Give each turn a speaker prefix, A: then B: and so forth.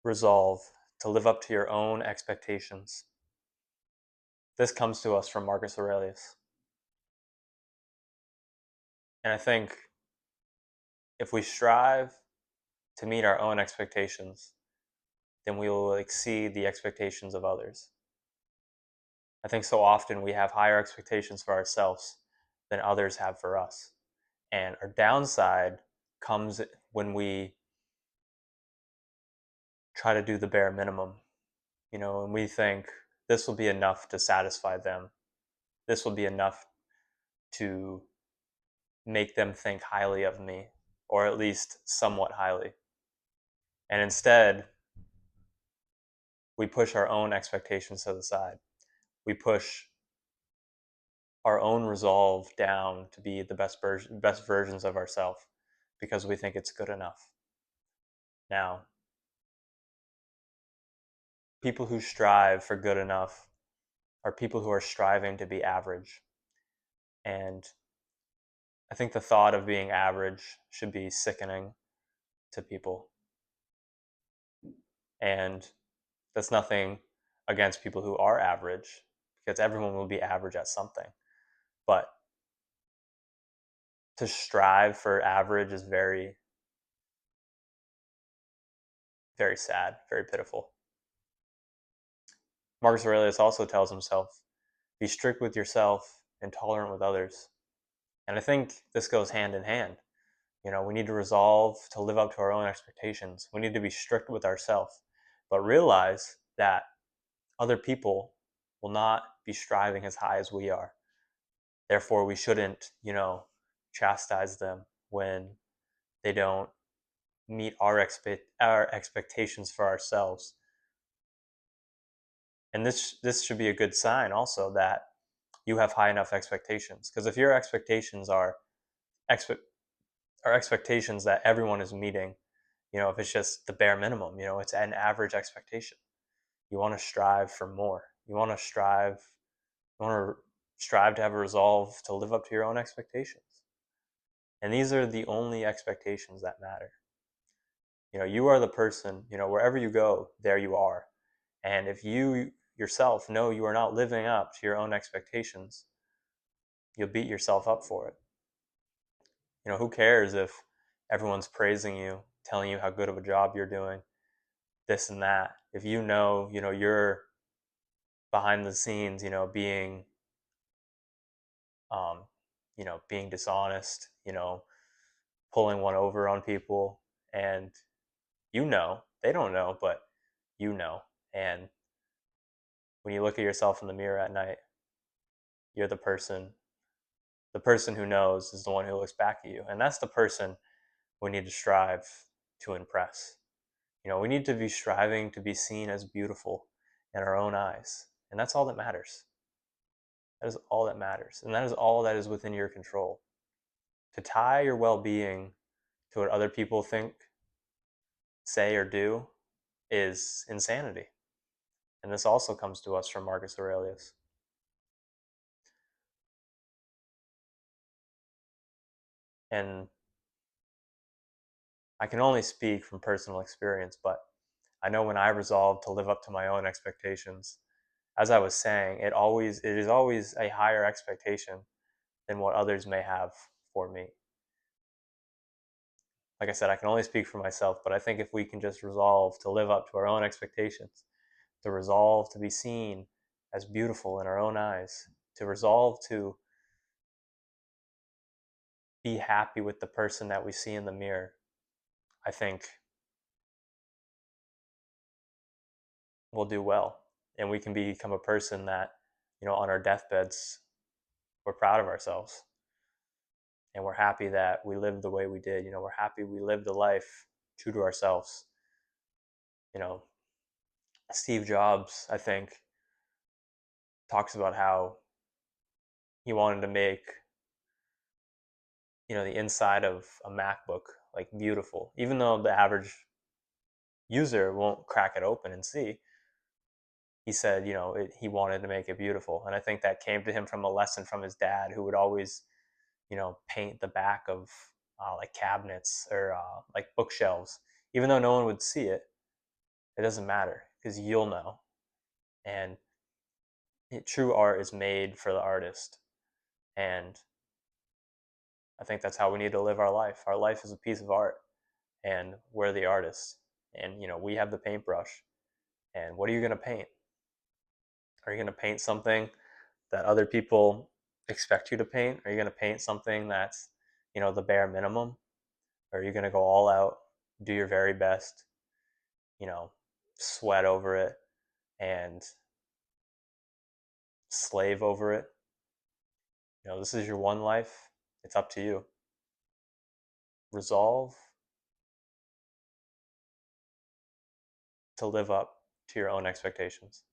A: resolve to live up to your own expectations. This comes to us from Marcus Aurelius. And I think if we strive to meet our own expectations, then we will exceed the expectations of others. I think so often we have higher expectations for ourselves than others have for us. And our downside comes when we try to do the bare minimum, and we think this will be enough to satisfy them. This will be enough to make them think highly of me, or at least somewhat highly. And instead, we push our own expectations to the side. We push our own resolve down to be the best versions of ourselves because we think it's good enough. Now, people who strive for good enough are people who are striving to be average. And I think the thought of being average should be sickening to people. And that's nothing against people who are average, because everyone will be average at something. But to strive for average is very, very sad, very pitiful. Marcus Aurelius also tells himself, be strict with yourself and tolerant with others. And I think this goes hand in hand. We need to resolve to live up to our own expectations. We need to be strict with ourselves, but realize that other people will not be striving as high as we are. Therefore, we shouldn't, chastise them when they don't meet our expectations for ourselves. And this should be a good sign also that you have high enough expectations. Because if your expectations are expectations that everyone is meeting, if it's just the bare minimum, it's an average expectation. You want to strive for more. You want to strive to have a resolve to live up to your own expectations. And these are the only expectations that matter. You are the person, wherever you go, there you are. And if you yourself know you are not living up to your own expectations, you'll beat yourself up for it. Who cares if everyone's praising you, telling you how good of a job you're doing, this and that. If you're behind the scenes, being dishonest, pulling one over on people, and they don't know, but and when you look at yourself in the mirror at night, you're the person who knows is the one who looks back at you, and that's the person we need to strive to impress. We need to be striving to be seen as beautiful in our own eyes, and that's all that matters. That is all that matters, and that is all that is within your control. To tie your well-being to what other people think, say, or do is insanity. And this also comes to us from Marcus Aurelius. And I can only speak from personal experience, but I know when I resolve to live up to my own expectations, as I was saying, it is always a higher expectation than what others may have for me. Like I said, I can only speak for myself, but I think if we can just resolve to live up to our own expectations, to resolve to be seen as beautiful in our own eyes, to resolve to be happy with the person that we see in the mirror, I think we'll do well. And we can become a person that, on our deathbeds, we're proud of ourselves. And we're happy that we lived the way we did. We're happy we lived a life true to ourselves. Steve Jobs, I think, talks about how he wanted to make, the inside of a MacBook like beautiful, even though the average user won't crack it open and see. He said, he wanted to make it beautiful. And I think that came to him from a lesson from his dad, who would always, paint the back of like cabinets or like bookshelves, even though no one would see it. It doesn't matter because you'll know. And true art is made for the artist. And I think that's how we need to live our life. Our life is a piece of art, and we're the artists. And we have the paintbrush. And what are you going to paint? Are you going to paint something that other people expect you to paint? Are you going to paint something that's, the bare minimum? Or are you going to go all out, do your very best, you know, sweat over it and slave over it? This is your one life. It's up to you. Resolve to live up to your own expectations.